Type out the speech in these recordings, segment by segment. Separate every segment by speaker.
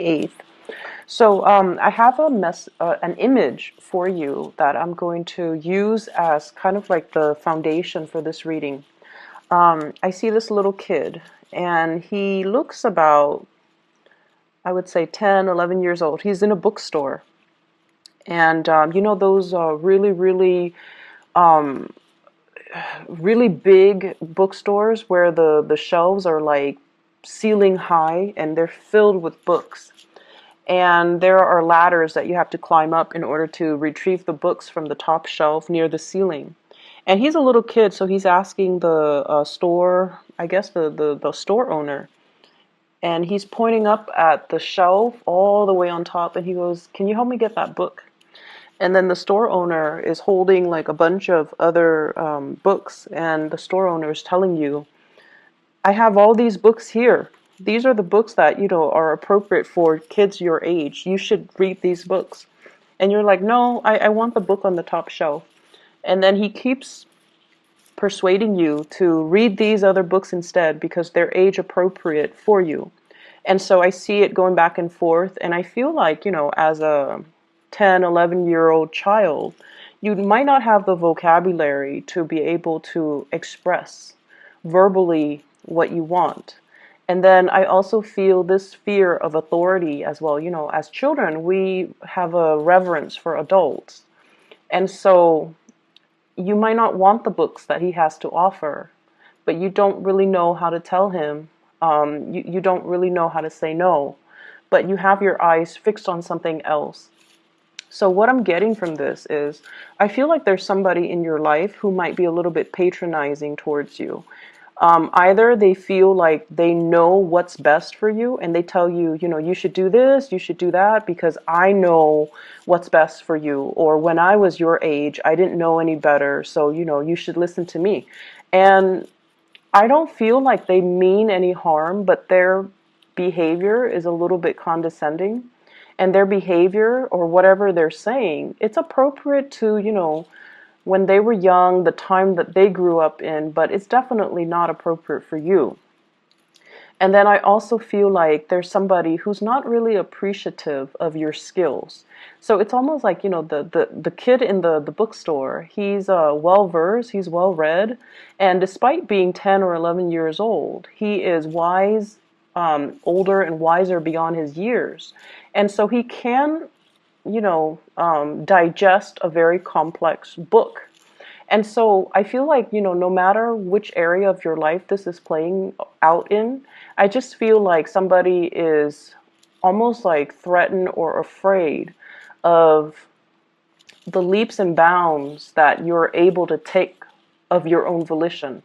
Speaker 1: 8th. So I have an image for you that I'm going to use as kind of like the foundation for this reading. I see this little kid, and he looks about, I would say, 10, 11 years old. He's in a bookstore. And you know those um, really big bookstores where the shelves are like ceiling high and they're filled with books. And there are ladders that you have to climb up in order to retrieve the books from the top shelf near the ceiling. And he's a little kid, so he's asking the store, I guess the store owner, and he's pointing up at the shelf all the way on top, and he goes, "Can you help me get that book?" And then the store owner is holding like a bunch of other books, and the store owner is telling you, "I have all these books here. These are the books that, are appropriate for kids your age. You should read these books." And you're like, "No, I want the book on the top shelf." And then he keeps persuading you to read these other books instead because they're age appropriate for you. And so I see it going back and forth, and I feel like, as a 10, 11-year-old child, you might not have the vocabulary to be able to express verbally what you want. And then I also feel this fear of authority as well. As children, we have a reverence for adults. And so you might not want the books that he has to offer, but you don't really know how to tell him. You don't really know how to say no, but you have your eyes fixed on something else. So what I'm getting from this is I feel like there's somebody in your life who might be a little bit patronizing towards you. Either they feel like they know what's best for you and they tell you, you should do this, you should do that because I know what's best for you. Or when I was your age, I didn't know any better, so, you should listen to me. And I don't feel like they mean any harm, but their behavior is a little bit condescending. And their behavior or whatever they're saying, it's appropriate to, when they were young, the time that they grew up in, but it's definitely not appropriate for you. And then I also feel like there's somebody who's not really appreciative of your skills. So it's almost like, the kid in the bookstore, he's well versed, he's well read, and despite being 10 or 11 years old, he is wise, older and wiser beyond his years. And so he can digest a very complex book. And so I feel like, no matter which area of your life this is playing out in, I just feel like somebody is almost like threatened or afraid of the leaps and bounds that you're able to take of your own volition.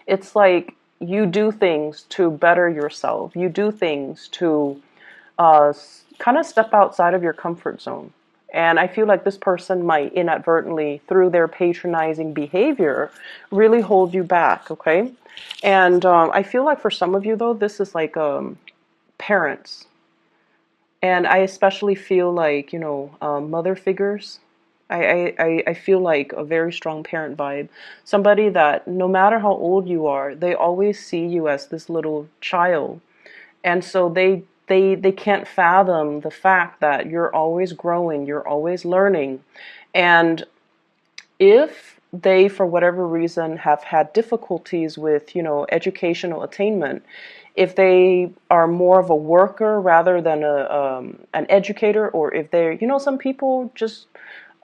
Speaker 1: It's like you do things to better yourself. You do things to kind of step outside of your comfort zone. And I feel like this person might inadvertently, through their patronizing behavior, really hold you back, okay? And I feel like for some of you, though, this is like parents. And I especially feel like, mother figures. I feel like a very strong parent vibe. Somebody that no matter how old you are, they always see you as this little child. And so they can't fathom the fact that you're always growing, you're always learning. And if they, for whatever reason, have had difficulties with, educational attainment, if they are more of a worker rather than an educator, or if they're, some people just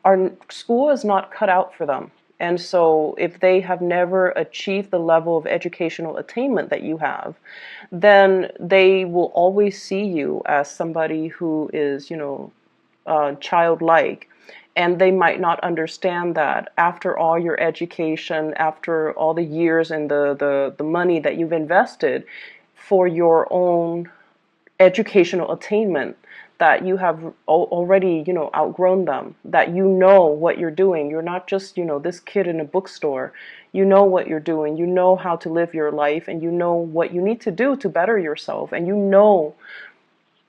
Speaker 1: are, school is not cut out for them. And so if they have never achieved the level of educational attainment that you have, then they will always see you as somebody who is, childlike. And they might not understand that after all your education, after all the years and the money that you've invested for your own educational attainment, that you have already, outgrown them, that you know what you're doing. You're not just, this kid in a bookstore. You know what you're doing. You know how to live your life, and you know what you need to do to better yourself. And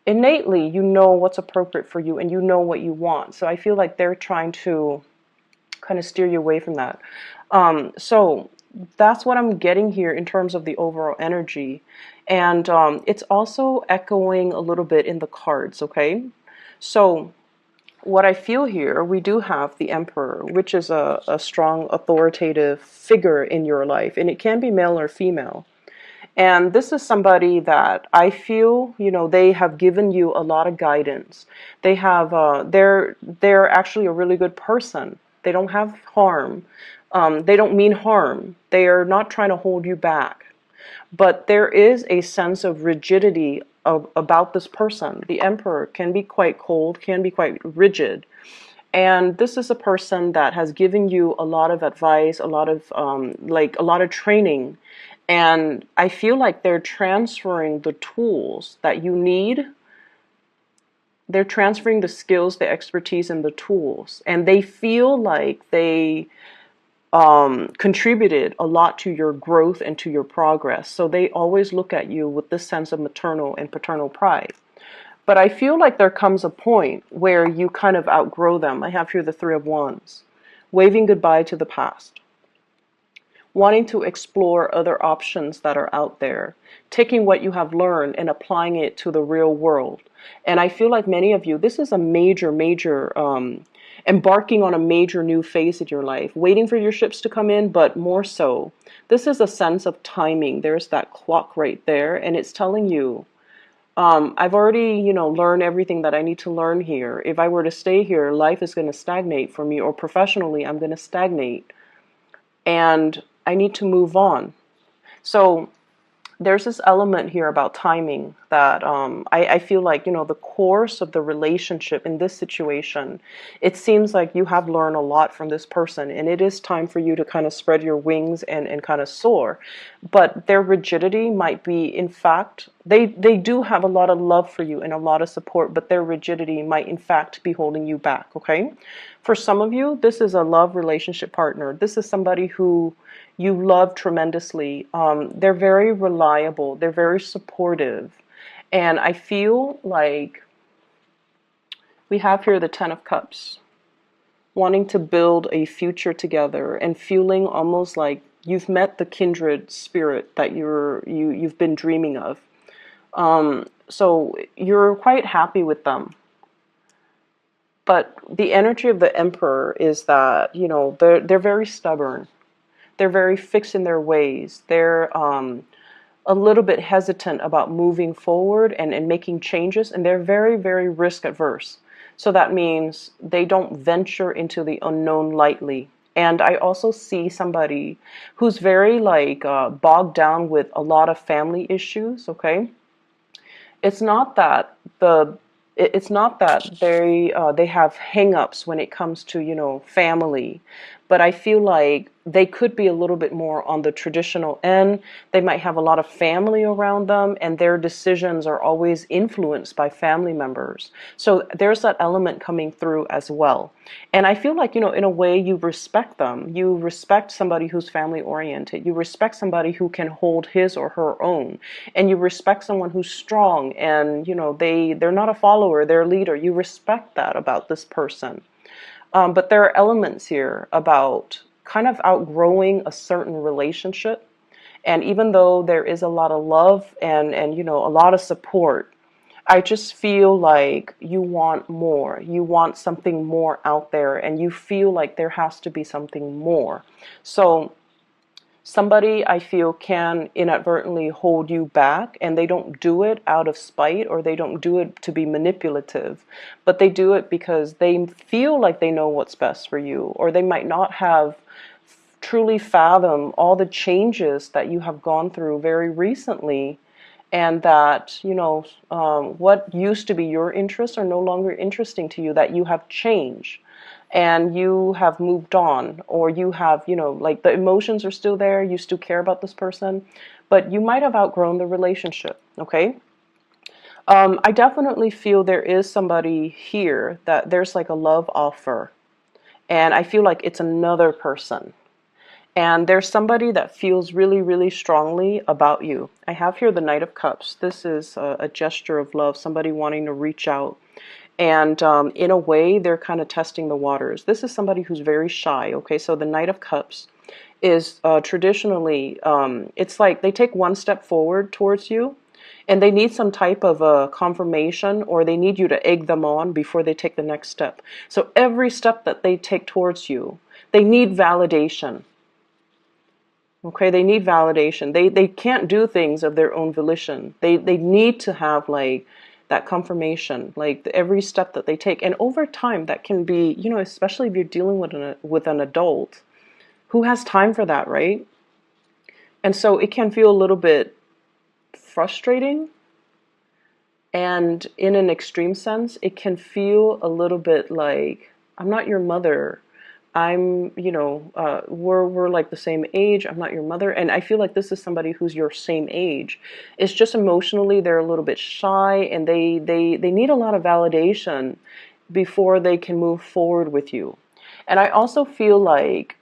Speaker 1: innately, you know what's appropriate for you, and you know what you want. So I feel like they're trying to kind of steer you away from that. So that's what I'm getting here in terms of the overall energy. And it's also echoing a little bit in the cards, okay? So what I feel here, we do have the Emperor, which is a strong authoritative figure in your life, and it can be male or female. And this is somebody that I feel, they have given you a lot of guidance. They're actually a really good person. They don't have harm. They don't mean harm. They are not trying to hold you back. But there is a sense of rigidity about this person. The Emperor can be quite cold, can be quite rigid. And this is a person that has given you a lot of advice, a lot of training. And I feel like they're transferring the tools that you need. They're transferring the skills, the expertise, and the tools. And they feel like they contributed a lot to your growth and to your progress. So they always look at you with this sense of maternal and paternal pride. But I feel like there comes a point where you kind of outgrow them. I have here the Three of Wands, waving goodbye to the past, wanting to explore other options that are out there, taking what you have learned and applying it to the real world. And I feel like many of you, this is a major, embarking on a major new phase in your life, waiting for your ships to come in, but more so, this is a sense of timing. There's that clock right there, and it's telling you, I've already, learned everything that I need to learn here. If I were to stay here, life is going to stagnate for me, or professionally, I'm going to stagnate. And I need to move on. So there's this element here about timing that I feel like, the course of the relationship in this situation, it seems like you have learned a lot from this person, and it is time for you to kind of spread your wings and kind of soar. But their rigidity might be, in fact, they do have a lot of love for you and a lot of support, but their rigidity might, in fact, be holding you back, okay? For some of you, this is a love relationship partner. This is somebody who you love tremendously. They're very reliable. They're very supportive. And I feel like we have here the Ten of Cups, wanting to build a future together and feeling almost like you've met the kindred spirit that you've been dreaming of. So you're quite happy with them. But the energy of the Emperor is that, they're very stubborn. They're very fixed in their ways. They're a little bit hesitant about moving forward and making changes, and they're very, very risk adverse. So that means they don't venture into the unknown lightly. And I also see somebody who's very bogged down with a lot of family issues, okay? It's not that they have hang-ups when it comes to, family, but I feel like they could be a little bit more on the traditional end. They might have a lot of family around them, and their decisions are always influenced by family members. So there's that element coming through as well. And I feel like, in a way, you respect them. You respect somebody who's family oriented. You respect somebody who can hold his or her own. And you respect someone who's strong and, they're not a follower, they're a leader. You respect that about this person. But there are elements here about kind of outgrowing a certain relationship. And even though there is a lot of love and a lot of support, I just feel like you want more. You want something more out there, and you feel like there has to be something more. So somebody, I feel, can inadvertently hold you back, and they don't do it out of spite, or they don't do it to be manipulative, but they do it because they feel like they know what's best for you, or they might not have truly fathomed all the changes that you have gone through very recently, and that, what used to be your interests are no longer interesting to you, that you have changed and you have moved on, or you have, the emotions are still there, you still care about this person, but you might have outgrown the relationship, okay? I definitely feel there is somebody here that there's like a love offer, and I feel like it's another person. And there's somebody that feels really, really strongly about you. I have here the Knight of Cups. This is a gesture of love, somebody wanting to reach out. And in a way, they're kind of testing the waters. This is somebody who's very shy, okay? So the Knight of Cups, is traditionally, it's like they take one step forward towards you, and they need some type of a confirmation, or they need you to egg them on before they take the next step. So every step that they take towards you, they need validation. Okay, they need validation. They can't do things of their own volition. They need to have like that confirmation, like every step that they take. And over time, that can be, especially if you're dealing with an adult, who has time for that, right? And so it can feel a little bit frustrating, and in an extreme sense, it can feel a little bit like, I'm not your mother. We're like the same age. I'm not your mother. And I feel like this is somebody who's your same age. It's just emotionally they're a little bit shy, and they need a lot of validation before they can move forward with you. And I also feel like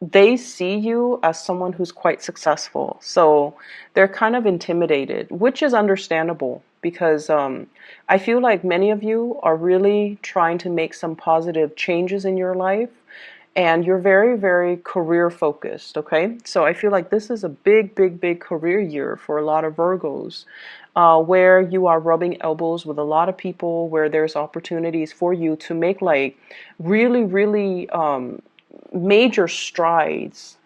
Speaker 1: they see you as someone who's quite successful. So they're kind of intimidated, which is understandable, because I feel like many of you are really trying to make some positive changes in your life, and you're very, very career focused, okay? So I feel like this is a big, big, big career year for a lot of Virgos, where you are rubbing elbows with a lot of people, where there's opportunities for you to make like really, really major strides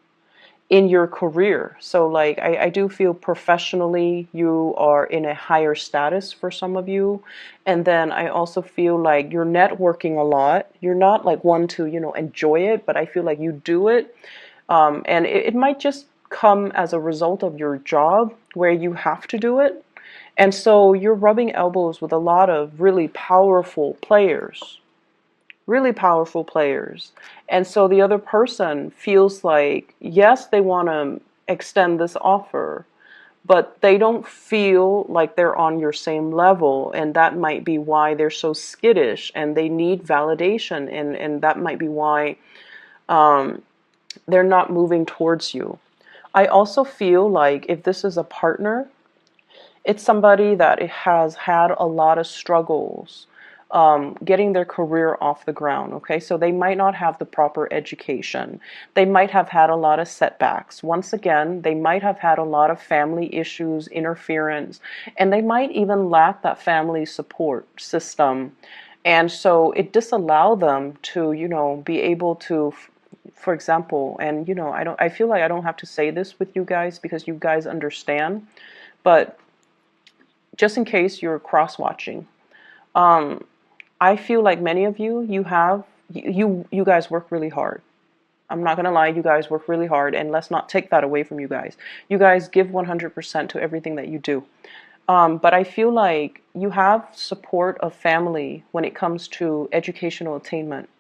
Speaker 1: in your career. So like I do feel professionally you are in a higher status for some of you. And then I also feel like you're networking a lot. You're not like one to, enjoy it, but I feel like you do it. And it might just come as a result of your job where you have to do it. And so you're rubbing elbows with a lot of really powerful players. Really powerful players. And so the other person feels like, yes, they want to extend this offer, but they don't feel like they're on your same level. And that might be why they're so skittish, and they need validation. And that might be why they're not moving towards you. I also feel like if this is a partner, it's somebody that has had a lot of struggles getting their career off the ground. Okay, so they might not have the proper education. They might have had a lot of setbacks. Once again, they might have had a lot of family issues, interference, and they might even lack that family support system. And so it disallowed them to, be able to, for example, and I feel like I don't have to say this with you guys because you guys understand, but just in case you're cross-watching, I feel like many of you, you guys work really hard. I'm not going to lie, you guys work really hard, and let's not take that away from you guys. You guys give 100% to everything that you do. But I feel like you have support of family when it comes to educational attainment.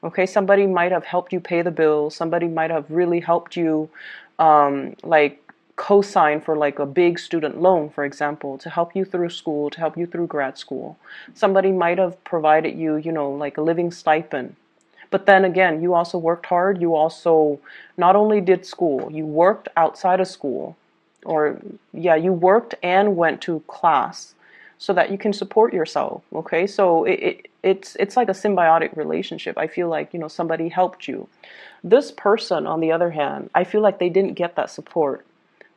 Speaker 1: Okay, somebody might have helped you pay the bills. Somebody might have really helped you, like co-sign for like a big student loan, for example, to help you through school, to help you through grad school. Somebody might have provided you, like a living stipend. But then again, you also worked hard. You also not only did school, you worked outside of school, or yeah, you worked and went to class so that you can support yourself. Okay, so it's like a symbiotic relationship. I feel like, somebody helped you. This person, on the other hand, I feel like they didn't get that support.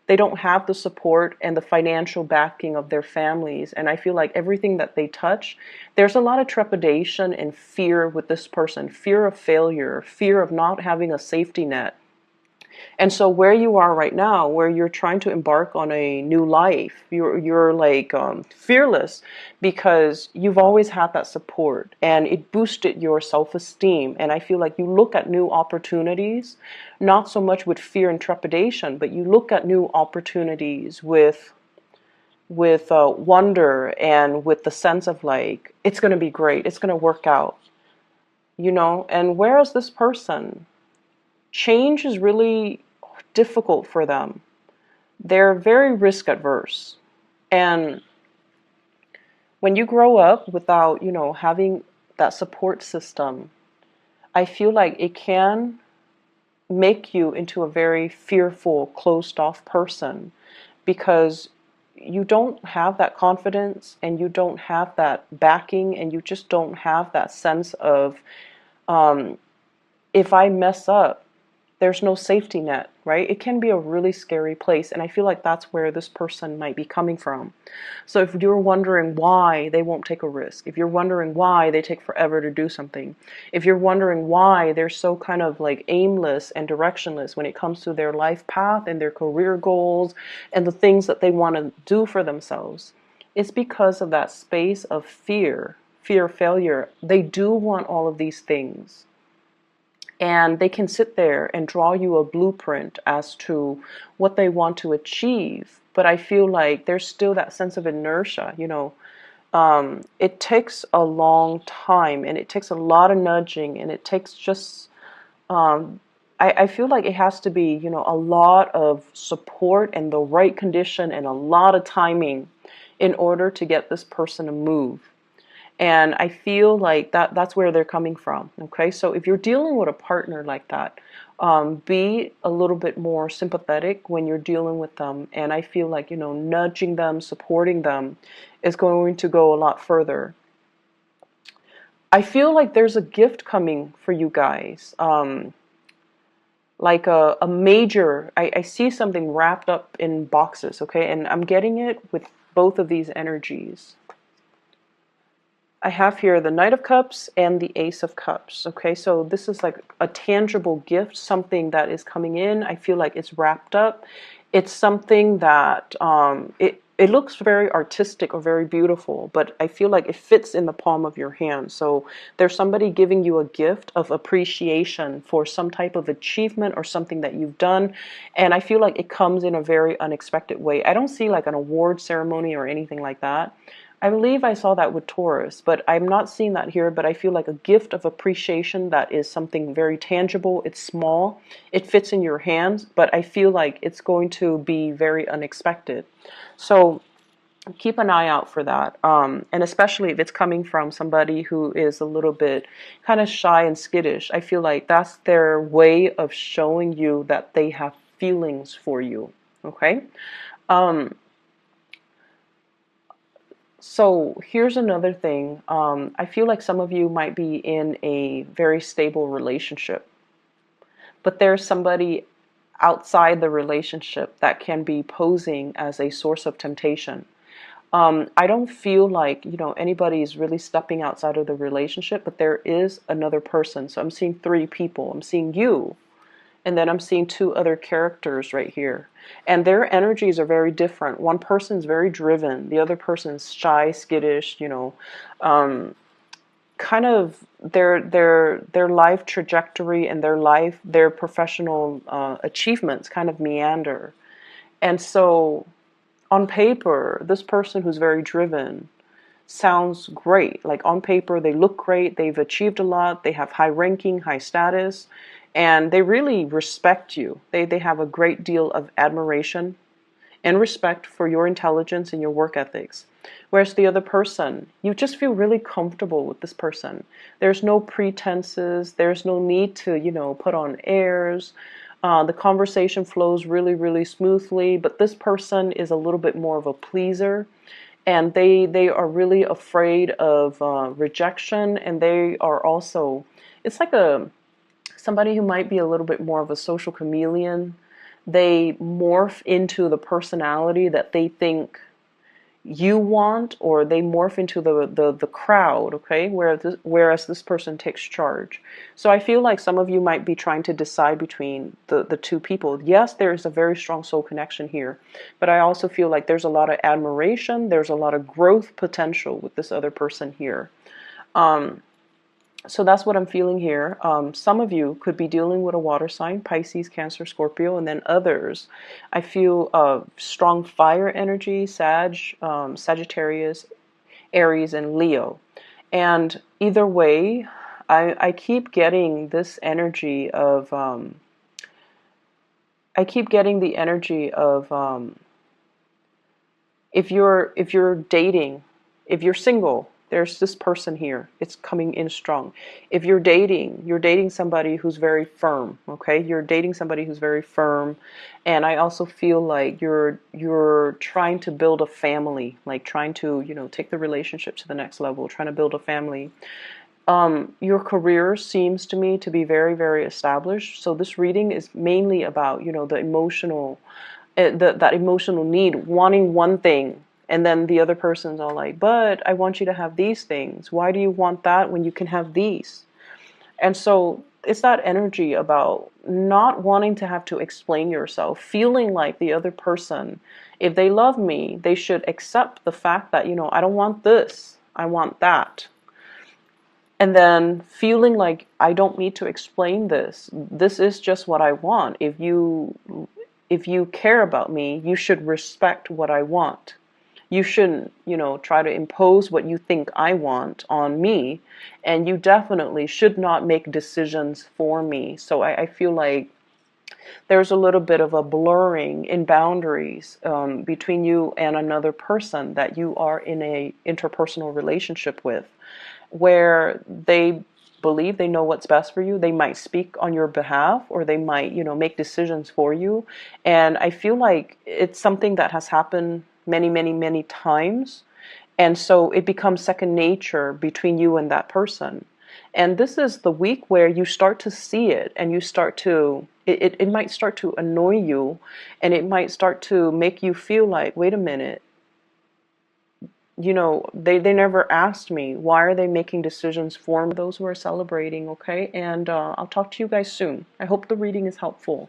Speaker 1: They don't have the support and the financial backing of their families. And I feel like everything that they touch, there's a lot of trepidation and fear with this person, fear of failure, fear of not having a safety net. And so where you are right now, where you're trying to embark on a new life, you're like fearless because you've always had that support, and it boosted your self-esteem. And I feel like you look at new opportunities, not so much with fear and trepidation, but you look at new opportunities with wonder, and with the sense of like, it's going to be great, it's going to work out, And whereas this person, change is really difficult for them. They're very risk adverse. And when you grow up without, having that support system, I feel like it can make you into a very fearful, closed off person, because you don't have that confidence, and you don't have that backing, and you just don't have that sense of If I mess up, there's no safety net, right? It can be a really scary place. And I feel like that's where this person might be coming from. So if you're wondering why they won't take a risk, if you're wondering why they take forever to do something, if you're wondering why they're so kind of like aimless and directionless when it comes to their life path and their career goals and the things that they want to do for themselves, it's because of that space of fear of failure. They do want all of these things. And they can sit there and draw you a blueprint as to what they want to achieve. But I feel like there's still that sense of inertia, it takes a long time and it takes a lot of nudging and it takes just, I feel like it has to be, a lot of support and the right condition and a lot of timing in order to get this person to move. And I feel like that's where they're coming from. Okay, so if you're dealing with a partner like that, be a little bit more sympathetic when you're dealing with them. And I feel like, nudging them, supporting them is going to go a lot further. I feel like there's a gift coming for you guys. Like a major, I see something wrapped up in boxes, okay? And I'm getting it with both of these energies. I have here the Knight of Cups and the Ace of Cups. Okay, so this is like a tangible gift, something that is coming in. I feel like it's wrapped up. It's something that it looks very artistic or very beautiful, but I feel like it fits in the palm of your hand. So there's somebody giving you a gift of appreciation for some type of achievement or something that you've done. And I feel like it comes in a very unexpected way. I don't see like an award ceremony or anything like that. I believe I saw that with Taurus, but I'm not seeing that here. But I feel like a gift of appreciation that is something very tangible. It's small. It fits in your hands, but I feel like it's going to be very unexpected. So keep an eye out for that. And especially if it's coming from somebody who is a little bit kind of shy and skittish. I feel like that's their way of showing you that they have feelings for you. Okay? So here's another thing. I feel like some of you might be in a very stable relationship, but there's somebody outside the relationship that can be posing as a source of temptation. I don't feel like, anybody is really stepping outside of the relationship, but there is another person. So I'm seeing three people. I'm seeing you, and then I'm seeing two other characters right here. And their energies are very different. One person's very driven. The other person's shy, skittish, kind of their life trajectory and their professional achievements kind of meander. And so on paper, this person who's very driven sounds great. Like on paper, they look great. They've achieved a lot. They have high ranking, high status. And they really respect you. They have a great deal of admiration and respect for your intelligence and your work ethics. Whereas the other person, you just feel really comfortable with this person. There's no pretenses. There's no need to, put on airs. The conversation flows really, really smoothly. But this person is a little bit more of a pleaser. And they are really afraid of rejection. And they are also, it's like somebody who might be a little bit more of a social chameleon. They morph into the personality that they think you want, or they morph into the crowd, okay? Whereas this person takes charge. So I feel like some of you might be trying to decide between the two people. Yes, there is a very strong soul connection here, but I also feel like there's a lot of admiration, there's a lot of growth potential with this other person here. So that's what I'm feeling here. Some of you could be dealing with a water sign, Pisces, Cancer, Scorpio, and then others. I feel strong fire energy, Sagittarius, Aries, and Leo. And either way, I keep getting this energy of, I keep getting the energy of, if you're dating, if you're single, there's this person here. It's coming in strong. If you're dating somebody who's very firm, okay? You're dating somebody who's very firm. And I also feel like you're trying to build a family, like trying to, take the relationship to the next level, trying to build a family. Your career seems to me to be very, very established. So this reading is mainly about, the emotional, that emotional need, wanting one thing, and then the other person's all like, "But I want you to have these things. Why do you want that when you can have these?" And so it's that energy about not wanting to have to explain yourself, feeling like the other person, if they love me, they should accept the fact that, I don't want this, I want that. And then feeling like I don't need to explain this. This is just what I want. If you care about me, you should respect what I want. You shouldn't, try to impose what you think I want on me, and you definitely should not make decisions for me. So I feel like there's a little bit of a blurring in boundaries between you and another person that you are in a interpersonal relationship with, where they believe they know what's best for you. They might speak on your behalf, or they might, make decisions for you. And I feel like it's something that has happened many, many, many times. And so it becomes second nature between you and that person. And this is the week where you start to see it, and you start to, it might start to annoy you, and it might start to make you feel like, wait a minute, they never asked me. Why are they making decisions for those who are celebrating? Okay. And I'll talk to you guys soon. I hope the reading is helpful.